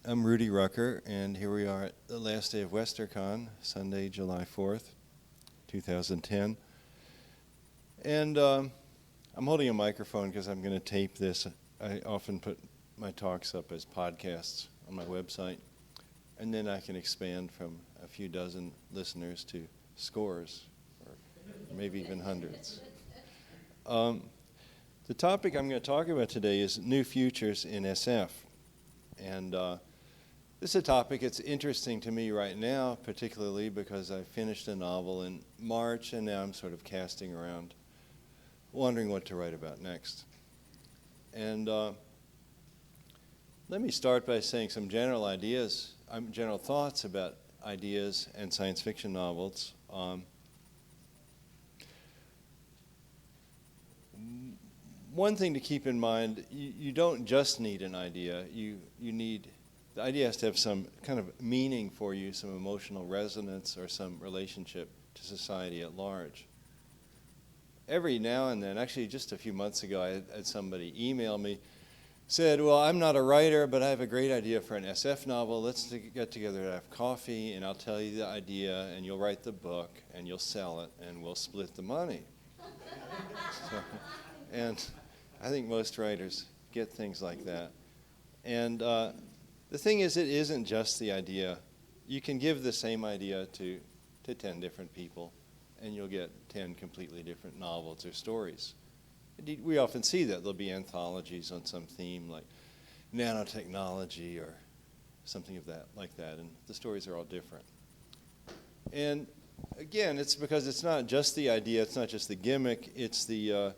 I'm Rudy Rucker, and here we are at the last day of Westercon, Sunday, July 4th, 2010. And I'm holding a microphone because I'm going to tape this. I often put my talks up as podcasts on my website, and then I can expand from a few dozen listeners to scores, or maybe even hundreds. The topic I'm going to talk about today is new futures in SF. And this is a topic that's interesting to me right now, particularly because I finished a novel in March, and now I'm sort of casting around, wondering what to write about next. And let me start by saying some general ideas, general thoughts about ideas and science fiction novels. One thing to keep in mind, you don't just need an idea. You need, the idea has to have some kind of meaning for you, some emotional resonance or some relationship to society at large. Every now and then, actually just a few months ago, I had somebody email me, said, well, I'm not a writer, but I have a great idea for an SF novel. Let's get together and have coffee, and I'll tell you the idea, and you'll write the book, and you'll sell it, and we'll split the money. And I think most writers get things like that. And the thing is, it isn't just the idea. You can give the same idea to 10 different people, and you'll get 10 completely different novels or stories. Indeed, we often see that. There'll be anthologies on some theme like nanotechnology or something of that, like that, and the stories are all different. And again, it's because it's not just the idea, it's not just the gimmick, it's the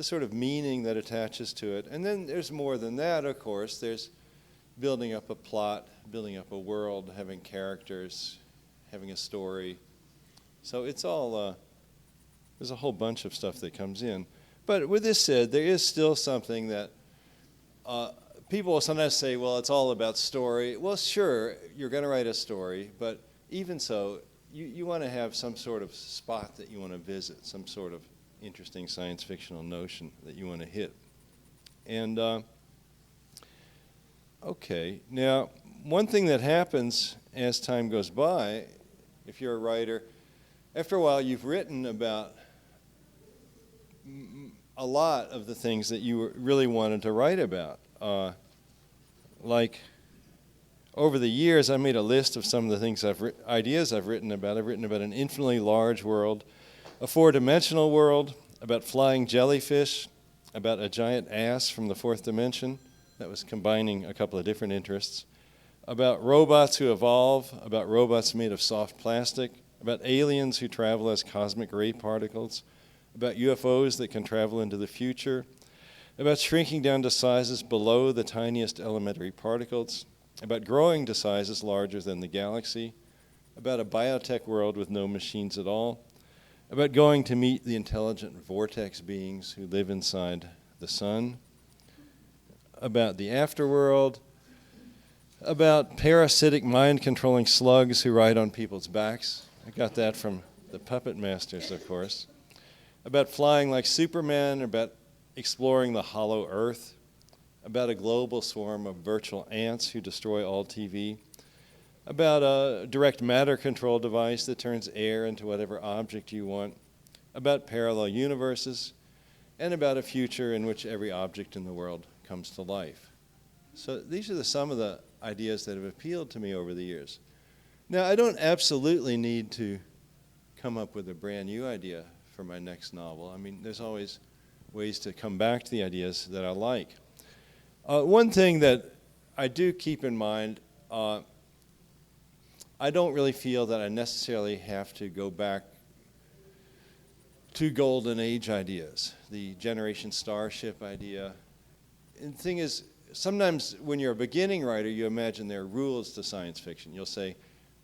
sort of meaning that attaches to it. And then there's more than that, of course. There's building up a plot, building up a world, having characters, having a story. So it's all, there's a whole bunch of stuff that comes in. But with this said, there is still something that people will sometimes say, well, it's all about story. Well, sure, you're going to write a story, but even so, you want to have some sort of spot that you want to visit, some sort of interesting science fictional notion that you want to hit. And okay, now one thing that happens as time goes by, if you're a writer, after a while you've written about a lot of the things that you really wanted to write about. Like over the years, I made a list of some of the things ideas I've written about. I've written about an infinitely large world, a four-dimensional world, about flying jellyfish, about a giant ass from the fourth dimension. That was combining a couple of different interests. About robots who evolve, about robots made of soft plastic, about aliens who travel as cosmic ray particles, about UFOs that can travel into the future, about shrinking down to sizes below the tiniest elementary particles, about growing to sizes larger than the galaxy, about a biotech world with no machines at all, about going to meet the intelligent vortex beings who live inside the sun, about the afterworld, about parasitic mind-controlling slugs who ride on people's backs. I got that from the Puppet Masters, of course. About flying like Superman, about exploring the hollow earth, about a global swarm of virtual ants who destroy all TV, about a direct matter control device that turns air into whatever object you want, about parallel universes, and about a future in which every object in the world comes to life. So these are some of the ideas that have appealed to me over the years. Now, I don't absolutely need to come up with a brand new idea for my next novel. I mean, there's always ways to come back to the ideas that I like. One thing that I do keep in mind, I don't really feel that I necessarily have to go back to golden age ideas, the Generation Starship idea. And the thing is, sometimes when you're a beginning writer, you imagine there are rules to science fiction. You'll say,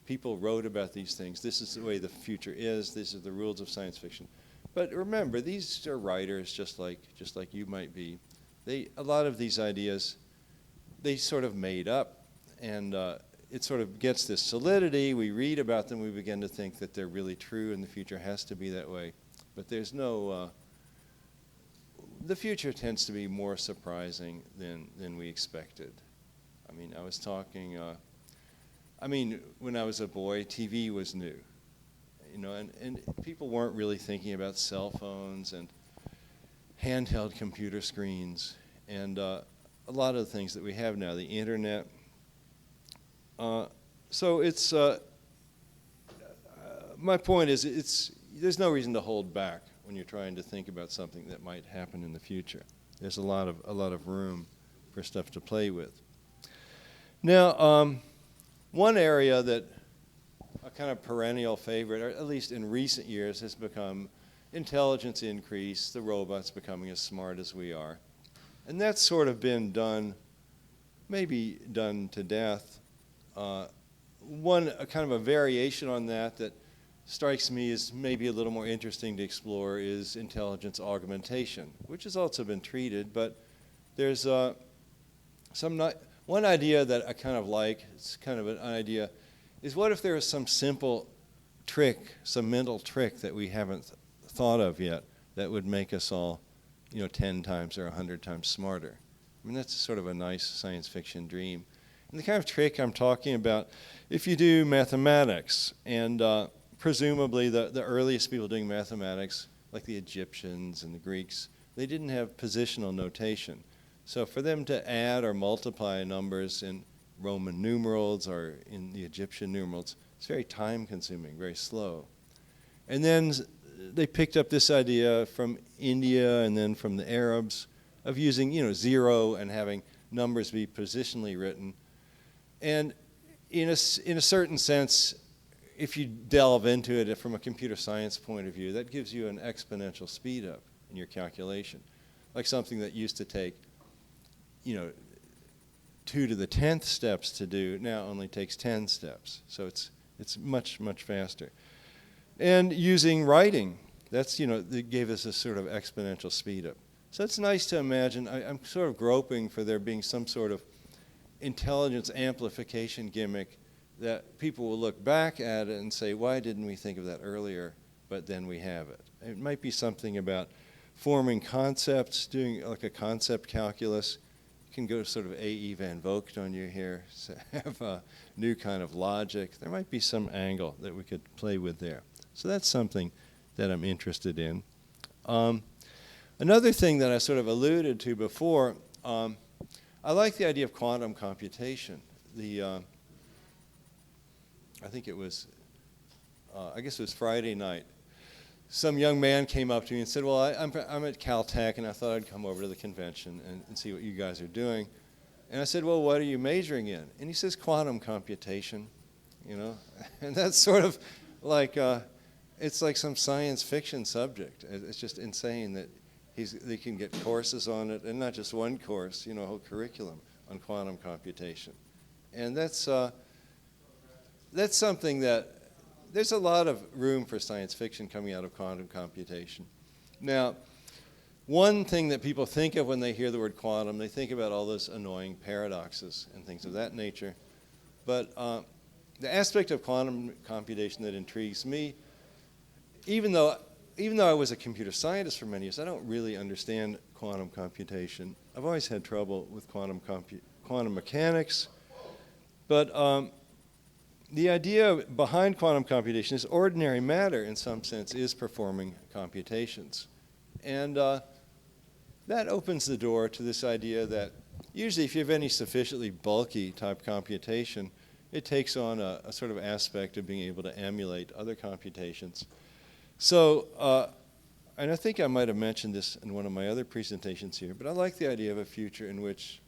people wrote about these things. This is the way the future is. These are the rules of science fiction. But remember, these are writers just like you might be. A lot of these ideas, they sort of made up, and it sort of gets this solidity. We read about them, we begin to think that they're really true, and the future has to be that way. But there's no, the future tends to be more surprising than we expected. I mean, I was talking, when I was a boy, TV was new, and people weren't really thinking about cell phones and handheld computer screens and a lot of the things that we have now, the internet. So it's, my point is there's no reason to hold back when you're trying to think about something that might happen in the future. There's a lot of room for stuff to play with. Now, one area that a kind of perennial favorite, or at least in recent years, has become intelligence increase, the robots becoming as smart as we are. And that's sort of been maybe done to death. A kind of a variation on that strikes me as maybe a little more interesting to explore is intelligence augmentation, which has also been treated, but there's one idea that I kind of like, it's kind of an idea, is what if there is some simple trick, some mental trick that we haven't thought of yet that would make us all, 10 times or 100 times smarter. I mean, that's sort of a nice science fiction dream. And the kind of trick I'm talking about, if you do mathematics, and presumably the earliest people doing mathematics, like the Egyptians and the Greeks, they didn't have positional notation. So for them to add or multiply numbers in Roman numerals or in the Egyptian numerals, it's very time-consuming, very slow. And then they picked up this idea from India and then from the Arabs of using, 0 and having numbers be positionally written. And in a certain sense, if you delve into it from a computer science point of view, that gives you an exponential speed up in your calculation. Like something that used to take, 2 to the 10th steps to do now only takes 10 steps. So it's much, much faster. And using writing, that's, that gave us a sort of exponential speed up. So it's nice to imagine, I'm sort of groping for there being some sort of intelligence amplification gimmick that people will look back at it and say, why didn't we think of that earlier, but then we have it. It might be something about forming concepts, doing like a concept calculus. You can go sort of A.E. Van Vogt on you here, so have a new kind of logic. There might be some angle that we could play with there. So that's something that I'm interested in. Another thing that I sort of alluded to before, I like the idea of quantum computation. I think it was, I guess it was Friday night. Some young man came up to me and said, well, I'm at Caltech, and I thought I'd come over to the convention and see what you guys are doing. And I said, well, what are you majoring in? And he says, quantum computation, And that's sort of like, it's like some science fiction subject. It's just insane that they can get courses on it, and not just one course, a whole curriculum on quantum computation. And that's something that there's a lot of room for science fiction coming out of quantum computation. Now, one thing that people think of when they hear the word quantum, they think about all those annoying paradoxes and things of that nature. But the aspect of quantum computation that intrigues me, even though I was a computer scientist for many years, I don't really understand quantum computation. I've always had trouble with quantum mechanics. But the idea behind quantum computation is ordinary matter, in some sense, is performing computations. And that opens the door to this idea that usually if you have any sufficiently bulky type computation, it takes on a sort of aspect of being able to emulate other computations. So, and I think I might have mentioned this in one of my other presentations here, but I like the idea of a future in which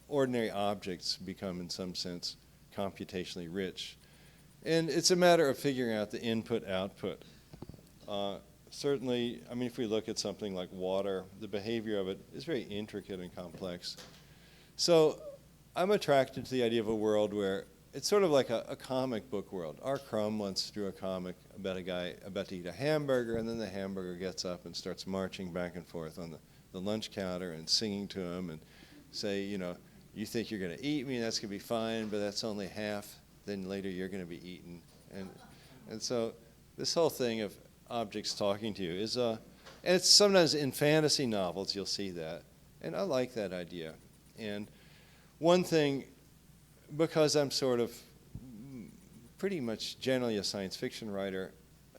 ordinary objects become, in some sense, computationally rich. And it's a matter of figuring out the input-output. Certainly, if we look at something like water, the behavior of it is very intricate and complex. So I'm attracted to the idea of a world where it's sort of like a comic book world. R. Crumb once drew a comic about a guy about to eat a hamburger, and then the hamburger gets up and starts marching back and forth on the lunch counter and singing to him and say, you think you're going to eat me, that's going to be fine, but that's only half. Then later you're going to be eaten. And so this whole thing of objects talking to you is, and it's sometimes in fantasy novels you'll see that. And I like that idea. And one thing because I'm sort of pretty much generally a science fiction writer,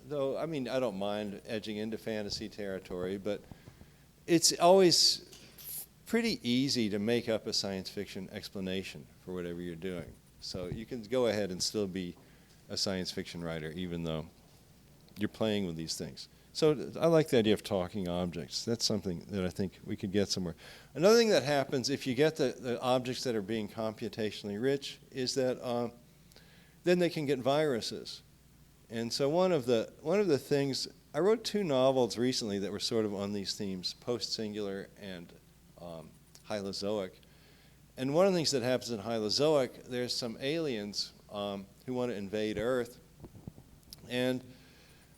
though, I mean, I don't mind edging into fantasy territory, but it's always pretty easy to make up a science fiction explanation for whatever you're doing. So you can go ahead and still be a science fiction writer, even though you're playing with these things. So I like the idea of talking objects. That's something that I think we could get somewhere. Another thing that happens if you get the objects that are being computationally rich is that then they can get viruses. And so one of the things, I wrote 2 novels recently that were sort of on these themes, post-singular and Hylozoic. And one of the things that happens in Hylozoic, there's some aliens who want to invade Earth. And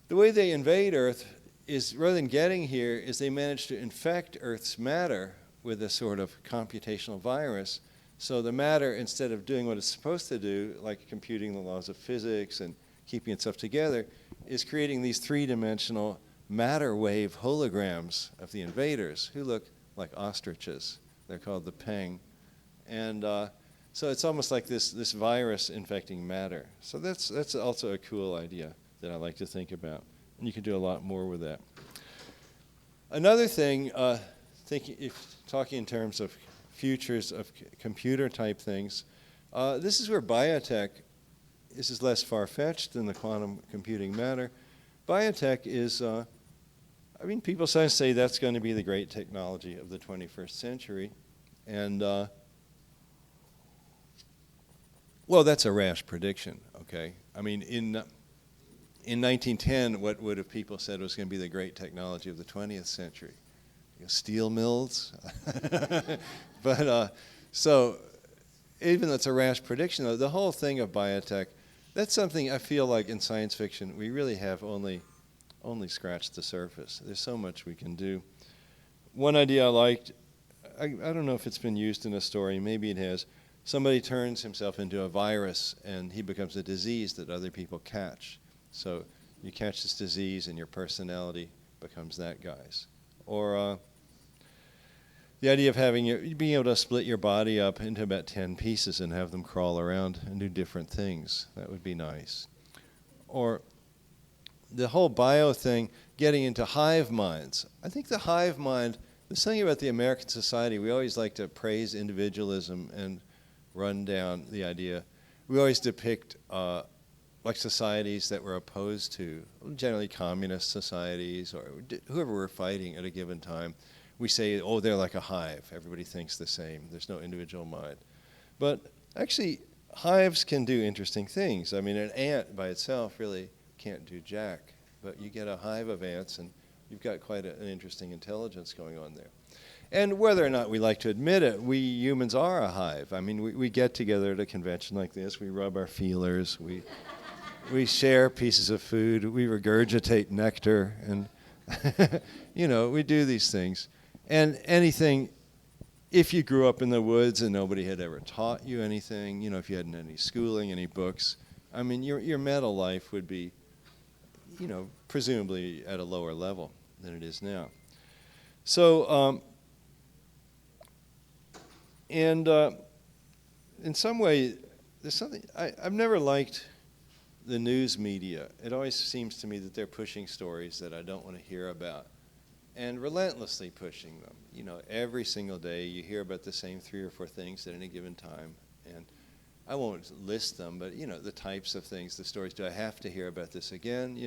the way they invade Earth is, rather than getting here, is they manage to infect Earth's matter with a sort of computational virus. So the matter, instead of doing what it's supposed to do, like computing the laws of physics and keeping itself together, is creating these 3-dimensional matter wave holograms of the invaders who look like ostriches. They're called the Peng. And so it's almost like this virus infecting matter. So that's also a cool idea that I like to think about. And you can do a lot more with that. Another thing, talking in terms of futures of computer type things, this is where biotech, this is less far-fetched than the quantum computing matter. Biotech is, people sometimes say that's going to be the great technology of the 21st century. And, well, that's a rash prediction, okay? I mean, in 1910, what would have people said was going to be the great technology of the 20th century? Steel mills? But so even though it's a rash prediction, though, the whole thing of biotech, that's something I feel like in science fiction we really have only scratched the surface. There's so much we can do. One idea I liked, I don't know if it's been used in a story, maybe it has. Somebody turns himself into a virus and he becomes a disease that other people catch. So you catch this disease and your personality becomes that guy's. Or the idea of being able to split your body up into about 10 pieces and have them crawl around and do different things. That would be nice. Or the whole bio thing, getting into hive minds. I think the hive mind, there's something about the American society, we always like to praise individualism and run down the idea. We always depict like societies that we're opposed to, generally communist societies or whoever we're fighting at a given time. We say, oh, they're like a hive. Everybody thinks the same. There's no individual mind. But actually, hives can do interesting things. I mean, an ant by itself really can't do jack. But you get a hive of ants, and you've got quite an interesting intelligence going on there. And whether or not we like to admit it, we humans are a hive. I mean, we get together at a convention like this. We rub our feelers. We share pieces of food. We regurgitate nectar. And, we do these things. And anything, if you grew up in the woods and nobody had ever taught you anything, if you hadn't had any schooling, any books, I mean, your mental life would be, presumably at a lower level than it is now. So, in some way, there's something, I've never liked the news media. It always seems to me that they're pushing stories that I don't want to hear about, and relentlessly pushing them. Every single day you hear about the same 3 or 4 things at any given time, and I won't list them, but the types of things, the stories. Do I have to hear about this again?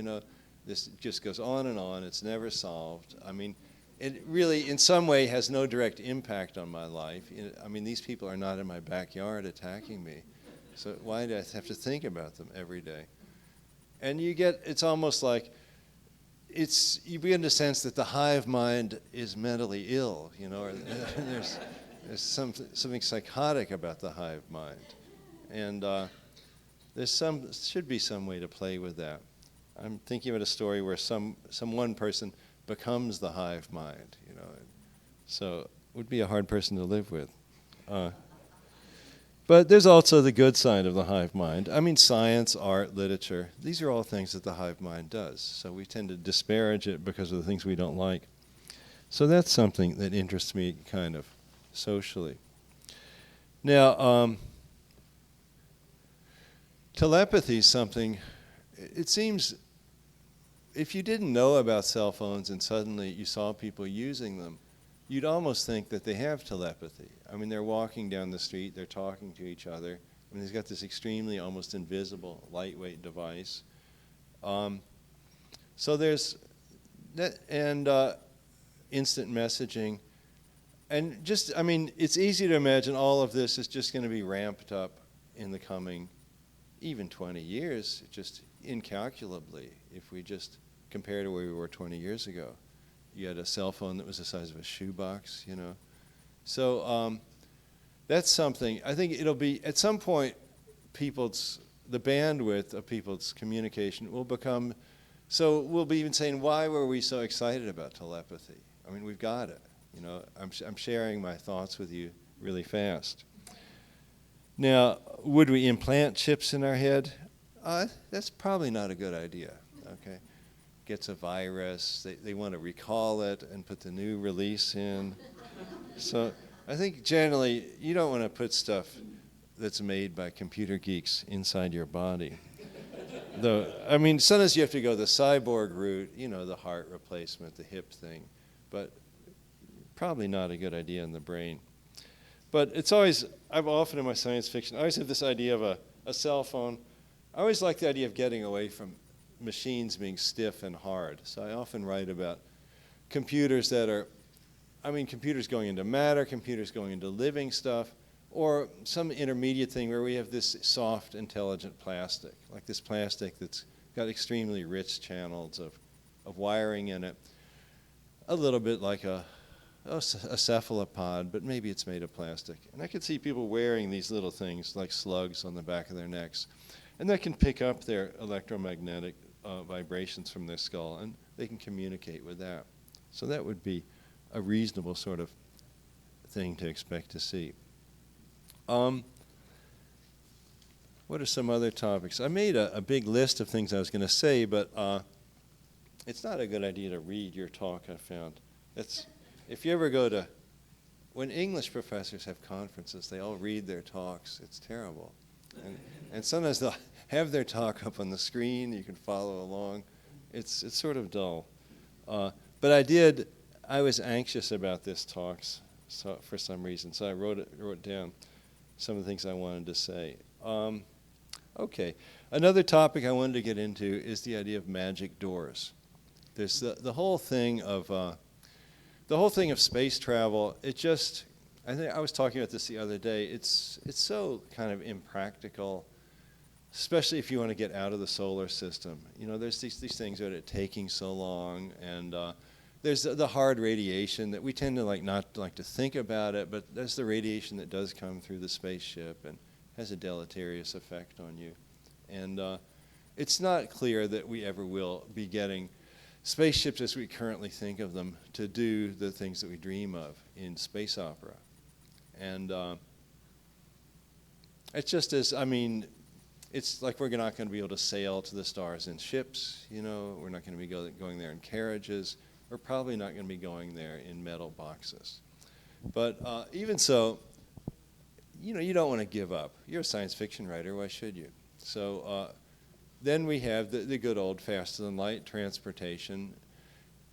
This just goes on and on. It's never solved. I mean, it really, in some way, has no direct impact on my life. I mean, these people are not in my backyard attacking me. So why do I have to think about them every day? And it's almost like, you begin to sense that the hive mind is mentally ill, or there's something psychotic about the hive mind. And should be some way to play with that. I'm thinking about a story where some one person becomes the hive mind, so it would be a hard person to live with. But there's also the good side of the hive mind. I mean, science, art, literature, these are all things that the hive mind does. So we tend to disparage it because of the things we don't like. So that's something that interests me kind of socially. Now, telepathy is something, it seems, if you didn't know about cell phones and suddenly you saw people using them, you'd almost think that they have telepathy. I mean, they're walking down the street, they're talking to each other. I mean, they've got this extremely, almost invisible, lightweight device. So there's that, and instant messaging. And just, I mean, it's easy to imagine all of this is just going to be ramped up in the coming even 20 years, just incalculably, if we just compare to where we were 20 years ago. You had a cell phone that was the size of a shoebox, you know. So that's something. I think it'll be, at some point, the bandwidth of people's communication will become, so we'll be even saying, why were we so excited about telepathy? I mean, we've got it. You know, I'm sharing my thoughts with you really fast. Now, would we implant chips in our head? That's probably not a good idea, okay? Gets a virus, they want to recall it and put the new release in. So I think generally you don't want to put stuff that's made by computer geeks inside your body. Though, I mean, sometimes you have to go the cyborg route, you know, the heart replacement, the hip thing, but probably not a good idea in the brain. But it's always, I've often in my science fiction, I always have this idea of a cell phone. I always like the idea of getting away from machines being stiff and hard. So I often write about computers that are, I mean, computers going into matter, computers going into living stuff, or some intermediate thing where we have this soft, intelligent plastic, like this plastic that's got extremely rich channels of wiring in it, a little bit like a cephalopod, but maybe it's made of plastic. And I could see people wearing these little things like slugs on the back of their necks. And that can pick up their electromagnetic vibrations from their skull, and they can communicate with that. So that would be a reasonable sort of thing to expect to see. What are some other topics? I made a big list of things I was going to say, but it's not a good idea to read your talk, I found. If you ever go to, when English professors have conferences, they all read their talks. It's terrible. And sometimes they'll have their talk up on the screen. You can follow along. It's sort of dull. But I was anxious about this talk for some reason, so I wrote down some of the things I wanted to say. Okay. Another topic I wanted to get into is the idea of magic doors. There's the whole thing of space travel. I think I was talking about this the other day. It's so kind of impractical, especially if you want to get out of the solar system. You know, there's these things that are taking so long, and there's the hard radiation that we tend to not like to think about it, but there's the radiation that does come through the spaceship and has a deleterious effect on you. And it's not clear that we ever will be getting spaceships as we currently think of them to do the things that we dream of in space opera. And it's just as, I mean, it's like we're not going to be able to sail to the stars in ships, you know, we're not going to be going there in carriages, we're probably not going to be going there in metal boxes. But even so, you know, you don't want to give up. You're a science fiction writer, why should you? So then we have the good old faster than light transportation.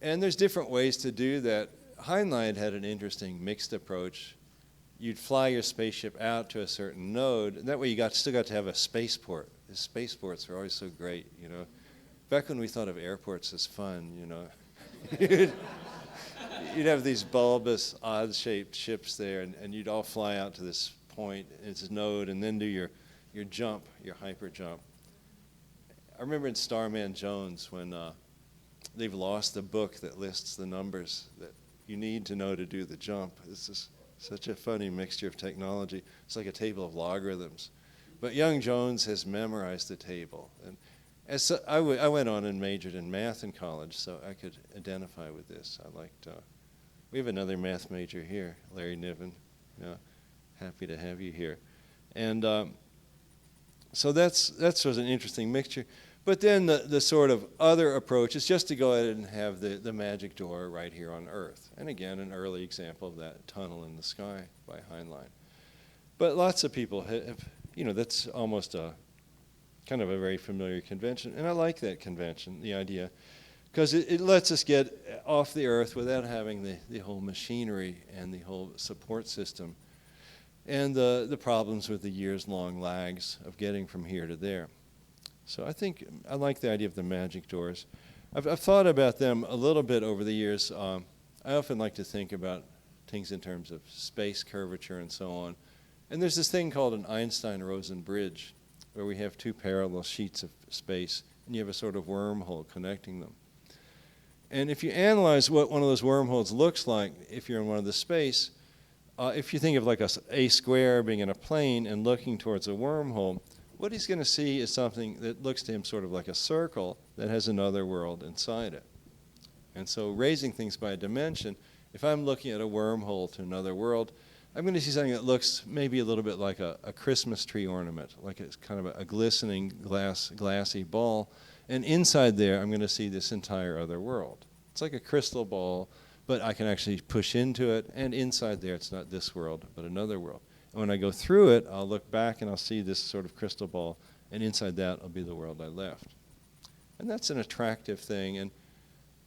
And there's different ways to do that. Heinlein had an interesting mixed approach. You'd fly your spaceship out to a certain node, and that way you still got to have a spaceport. The spaceports are always so great, you know. Back when we thought of airports as fun, you know. You'd have these bulbous, odd-shaped ships there, and you'd all fly out to this point, its node, and then do your jump, your hyper jump. I remember in Starman Jones when they've lost the book that lists the numbers that you need to know to do the jump. This is such a funny mixture of technology. It's like a table of logarithms. But young Jones has memorized the table. And I went on and majored in math in college, so I could identify with this. We have another math major here, Larry Niven. Happy to have you here. And so that's sort of an interesting mixture. But then the sort of other approach is just to go ahead and have the magic door right here on Earth. And again, an early example of that tunnel in the sky by Heinlein. But lots of people have, you know, that's almost kind of a very familiar convention. And I like that convention, the idea, because it lets us get off the earth without having the whole machinery and the whole support system and the problems with the years-long lags of getting from here to there. So I think I like the idea of the magic doors. I've thought about them a little bit over the years. I often like to think about things in terms of space curvature and so on. And there's this thing called an Einstein-Rosen bridge, where we have two parallel sheets of space, and you have a sort of wormhole connecting them. And if you analyze what one of those wormholes looks like if you're in one of the space, if you think of like a square being in a plane and looking towards a wormhole, what he's going to see is something that looks to him sort of like a circle that has another world inside it. And so raising things by a dimension, if I'm looking at a wormhole to another world, I'm going to see something that looks maybe a little bit like a Christmas tree ornament, like it's kind of a glistening glassy ball. And inside there, I'm going to see this entire other world. It's like a crystal ball, but I can actually push into it, and inside there, it's not this world, but another world. And when I go through it, I'll look back and I'll see this sort of crystal ball, and inside that will be the world I left. And that's an attractive thing. And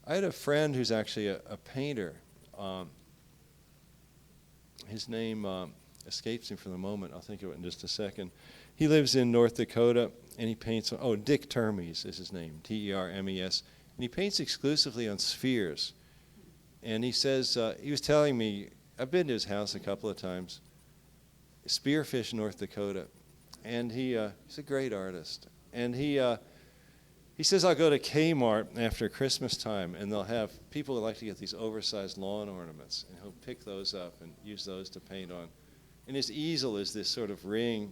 I had a friend who's actually a painter. His name escapes me for the moment. I'll think of it in just a second. He lives in North Dakota, and he paints, Dick Termes is his name, Termes. And he paints exclusively on spheres. And he says, he was telling me, I've been to his house a couple of times, Spearfish, North Dakota. And he's a great artist. And he says, I'll go to Kmart after Christmas time, and they'll have people who like to get these oversized lawn ornaments, and he'll pick those up and use those to paint on. And his easel is this sort of ring,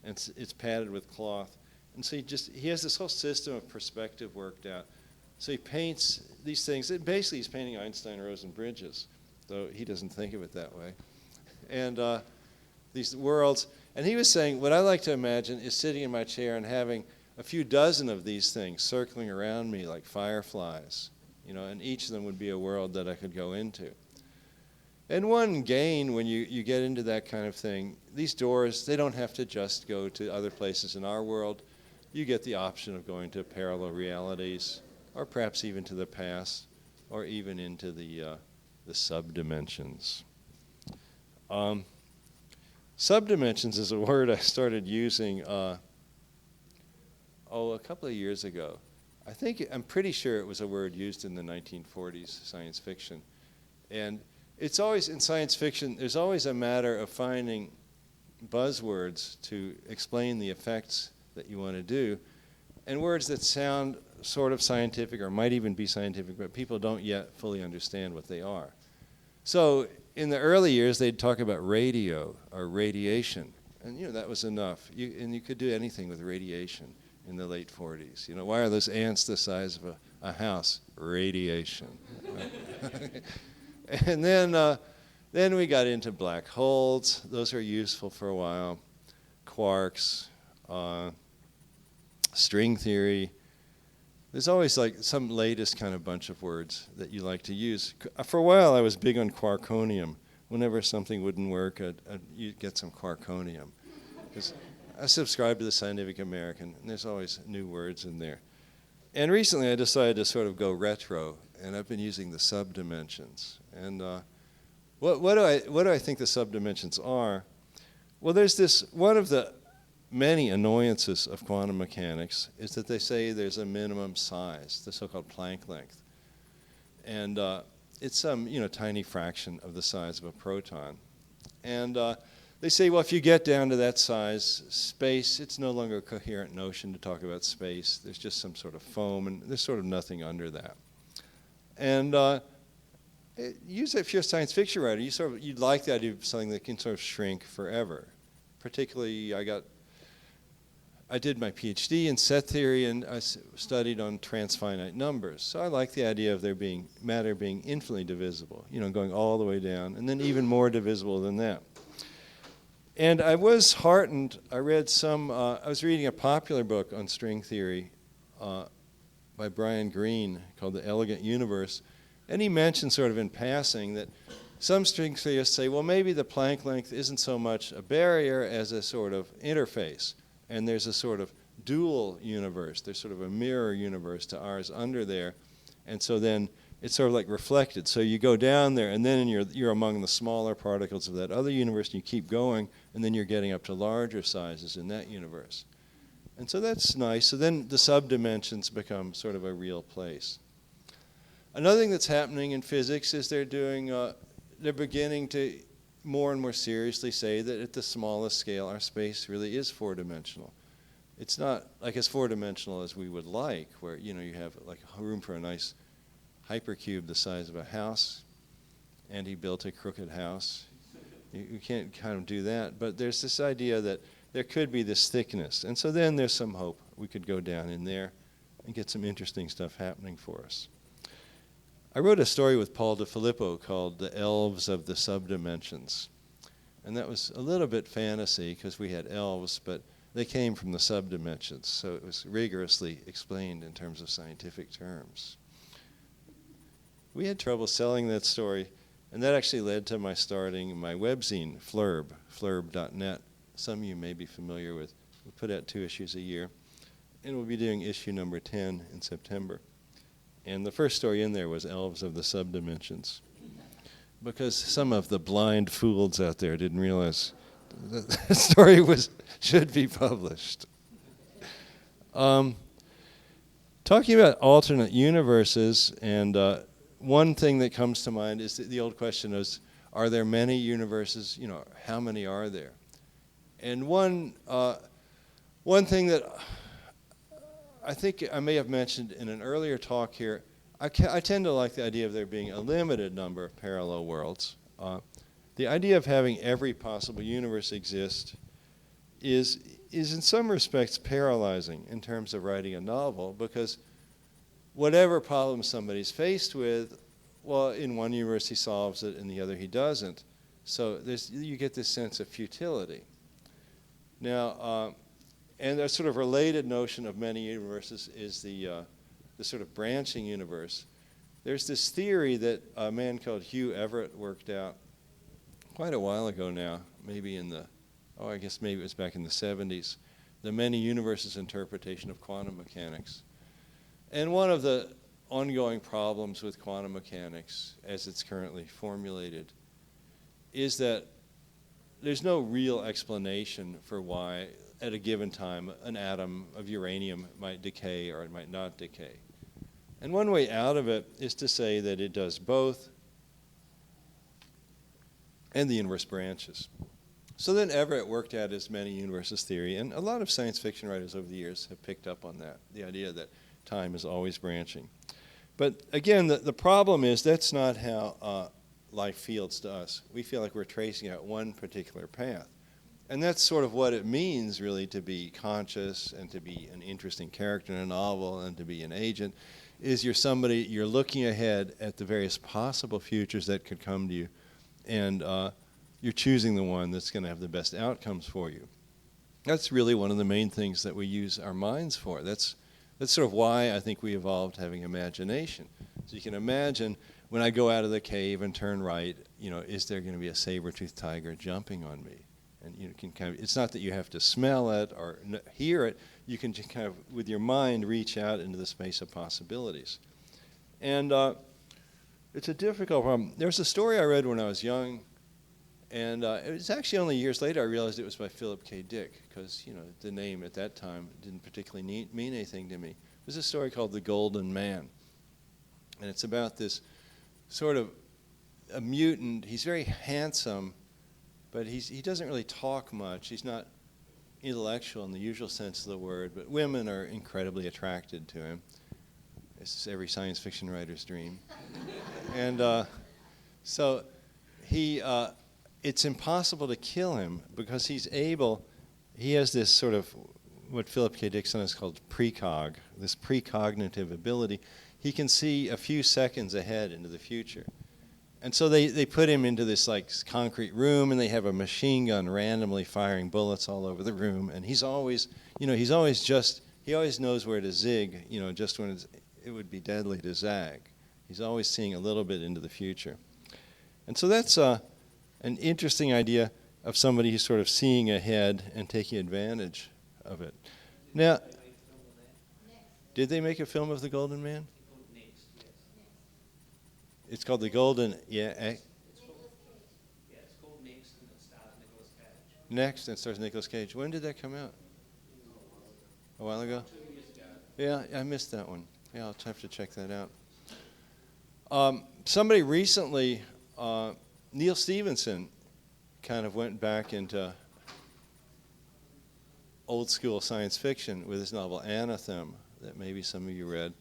and it's padded with cloth. And so he has this whole system of perspective worked out. So he paints these things. Basically, he's painting Einstein-Rosen bridges, though he doesn't think of it that way. And these worlds. And he was saying, what I like to imagine is sitting in my chair and having a few dozen of these things circling around me like fireflies, and each of them would be a world that I could go into. And one gain when you get into that kind of thing, these doors, they don't have to just go to other places in our world. You get the option of going to parallel realities, or perhaps even to the past, or even into the subdimensions. Subdimensions is a word I started using a couple of years ago. I'm pretty sure it was a word used in the 1940s science fiction. And it's always, in science fiction, there's always a matter of finding buzzwords to explain the effects that you want to do, and words that sound sort of scientific or might even be scientific, but people don't yet fully understand what they are. So in the early years, they'd talk about radio or radiation, and that was enough. You could do anything with radiation in the late 40s. Why are those ants the size of a house? Radiation. And then we got into black holes. Those are useful for a while. Quarks, string theory. There's always like some latest kind of bunch of words that you like to use. For a while, I was big on quarkonium. Whenever something wouldn't work, you'd get some quarkonium. Because I subscribe to the Scientific American, and there's always new words in there. And recently, I decided to sort of go retro, and I've been using the subdimensions. And what do I think the subdimensions are? Well, there's this, one of the many annoyances of quantum mechanics is that they say there's a minimum size, the so-called Planck length. And it's some tiny fraction of the size of a proton. And they say, well, if you get down to that size, space, it's no longer a coherent notion to talk about space. There's just some sort of foam, and there's sort of nothing under that. And usually if you're a science fiction writer, you'd like the idea of something that can sort of shrink forever. Particularly, I did my PhD in set theory, and I studied on transfinite numbers. So I like the idea of matter being infinitely divisible, going all the way down, and then even more divisible than that. And I was heartened. I was reading a popular book on string theory by Brian Greene called The Elegant Universe, and he mentioned sort of in passing that some string theorists say, well, maybe the Planck length isn't so much a barrier as a sort of interface. And there's a sort of dual universe. There's sort of a mirror universe to ours under there. And so then it's sort of like reflected. So you go down there, and then you're among the smaller particles of that other universe, and you keep going, and then you're getting up to larger sizes in that universe. And so that's nice. So then the subdimensions become sort of a real place. Another thing that's happening in physics is they're beginning to more and more seriously say that at the smallest scale, our space really is four-dimensional. It's not like as four-dimensional as we would like, where you have like room for a nice hypercube the size of a house, and he built a crooked house. You can't kind of do that, but there's this idea that there could be this thickness, and so then there's some hope we could go down in there and get some interesting stuff happening for us. I wrote a story with Paul DeFilippo called The Elves of the Subdimensions, and that was a little bit fantasy because we had elves, but they came from the subdimensions, so it was rigorously explained in terms of scientific terms. We had trouble selling that story, and that actually led to my starting my webzine, Flurb, flurb.net. Some of you may be familiar with. We put out 2 issues a year, and we'll be doing issue number 10 in September. And the first story in there was Elves of the Subdimensions, because some of the blind fools out there didn't realize that the story should be published. Talking about alternate universes, and one thing that comes to mind is the old question is, are there many universes? How many are there? And one thing that I think I may have mentioned in an earlier talk here, I tend to like the idea of there being a limited number of parallel worlds. The idea of having every possible universe exist is in some respects paralyzing in terms of writing a novel, because whatever problem somebody's faced with, well, in one universe he solves it, in the other he doesn't. So you get this sense of futility. Now, and a sort of related notion of many universes is the sort of branching universe. There's this theory that a man called Hugh Everett worked out quite a while ago now, maybe I guess maybe it was back in the 70s, the many universes interpretation of quantum mechanics. And one of the ongoing problems with quantum mechanics, as it's currently formulated, is that there's no real explanation for why, at a given time, an atom of uranium might decay or it might not decay. And one way out of it is to say that it does both, and the universe branches. So then Everett worked out his many universes theory, and a lot of science fiction writers over the years have picked up on that, the idea that time is always branching. But again, the problem is that's not how life feels to us. We feel like we're tracing out one particular path. And that's sort of what it means, really, to be conscious and to be an interesting character in a novel and to be an agent, is you're looking ahead at the various possible futures that could come to you, and you're choosing the one that's going to have the best outcomes for you. That's really one of the main things that we use our minds for. That's sort of why I think we evolved having imagination. So you can imagine when I go out of the cave and turn right, is there going to be a saber-toothed tiger jumping on me? And you can it's not that you have to smell it or hear it. You can just kind of, with your mind, reach out into the space of possibilities. And it's a difficult problem. There's a story I read when I was young, and it was actually only years later I realized it was by Philip K. Dick, because the name at that time didn't particularly mean anything to me. It was a story called The Golden Man, and it's about this sort of a mutant. He's very handsome, but he doesn't really talk much. He's not intellectual in the usual sense of the word, but women are incredibly attracted to him. This is every science fiction writer's dream. And so it's impossible to kill him because he has this sort of what Philip K. Dick has called precog, this precognitive ability. He can see a few seconds ahead into the future. And so they put him into this like concrete room, and they have a machine gun randomly firing bullets all over the room, and he always knows where to zig, just when it would be deadly to zag. He's always seeing a little bit into the future. And so that's an interesting idea of somebody who's sort of seeing ahead and taking advantage of it. Now, did they make a film of the Golden Man? It's called The Golden, yeah. It's called Next, and it stars Nicolas Cage. Next, and stars Nicolas Cage. When did that come out? A while ago? 2 years ago. Yeah, I missed that one. Yeah, I'll have to check that out. Somebody recently, Neil Stephenson, kind of went back into old school science fiction with his novel Anathem, that maybe some of you read.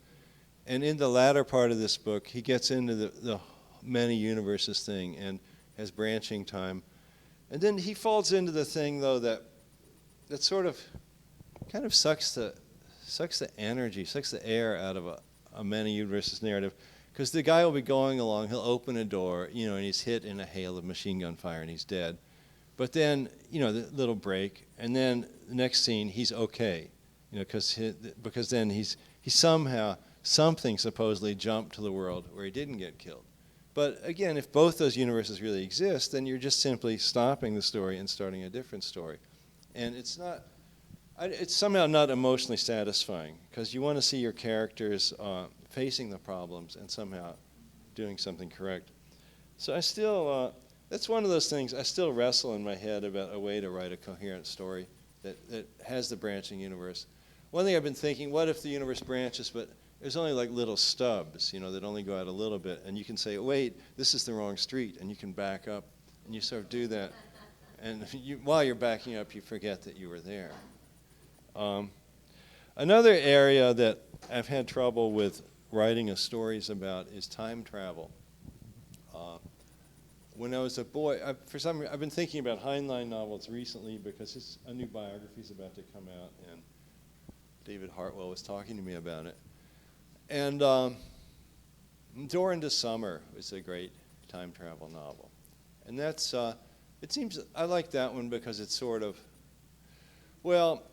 And in the latter part of this book, he gets into the many universes thing and has branching time. And then he falls into the thing, though, that sort of kind of sucks the energy, sucks the air out of a many universes narrative. Because the guy will be going along, he'll open a door, and he's hit in a hail of machine gun fire and he's dead. But then, the little break, and then the next scene, he's okay, because then he's somehow, something supposedly jumped to the world where he didn't get killed. But again, if both those universes really exist, then you're just simply stopping the story and starting a different story. And it's somehow not emotionally satisfying, because you want to see your characters facing the problems and somehow doing something correct. So I still, that's one of those things, I still wrestle in my head about a way to write a coherent story that has the branching universe. One thing I've been thinking, what if the universe branches, but there's only like little stubs, that only go out a little bit, and you can say, wait, this is the wrong street, and you can back up, and you sort of do that. And while you're backing up, you forget that you were there. Another area that I've had trouble with writing stories about is time travel. When I was a boy, I've been thinking about Heinlein novels recently because a new biography is about to come out, and David Hartwell was talking to me about it. And Door into Summer is a great time travel novel. And that's, it seems, I like that one because it's sort of, well,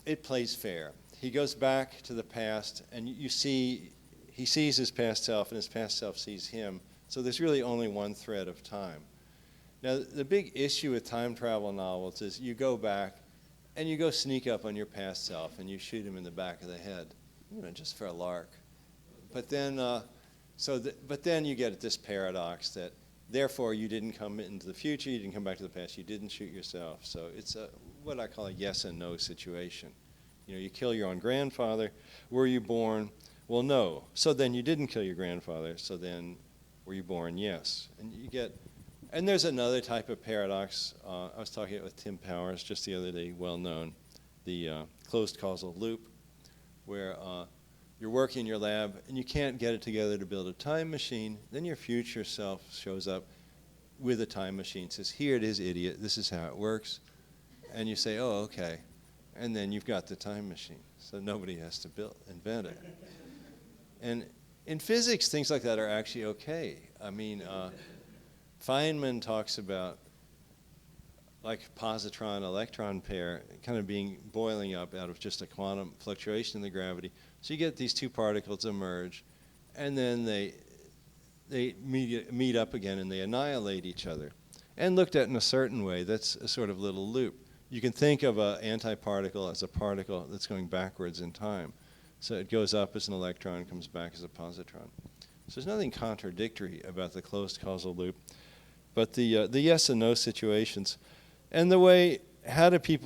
it plays fair. He goes back to the past, and he sees his past self, and his past self sees him. So there's really only one thread of time. Now, the big issue with time travel novels is you go back, and you go sneak up on your past self, and you shoot him in the back of the head, just for a lark. But then, but then you get this paradox that, therefore, you didn't come into the future, you didn't come back to the past, you didn't shoot yourself. So it's what I call a yes and no situation. You kill your own grandfather. Were you born? Well, no. So then you didn't kill your grandfather. So then, were you born? Yes. And there's another type of paradox. I was talking with Tim Powers just the other day, well known, the closed causal loop, where you're working in your lab and you can't get it together to build a time machine. Then your future self shows up with a time machine, says, here it is, idiot, this is how it works. And you say, oh, okay. And then you've got the time machine. So nobody has to invent it. And in physics, things like that are actually okay. I mean, Feynman talks about like positron-electron pair kind of boiling up out of just a quantum fluctuation in the gravity. So you get these two particles emerge, and then they meet up again and they annihilate each other. And looked at in a certain way, that's a sort of little loop. You can think of an antiparticle as a particle that's going backwards in time. So it goes up as an electron, comes back as a positron. So there's nothing contradictory about the closed causal loop. But the yes and no situations, and the way, how do people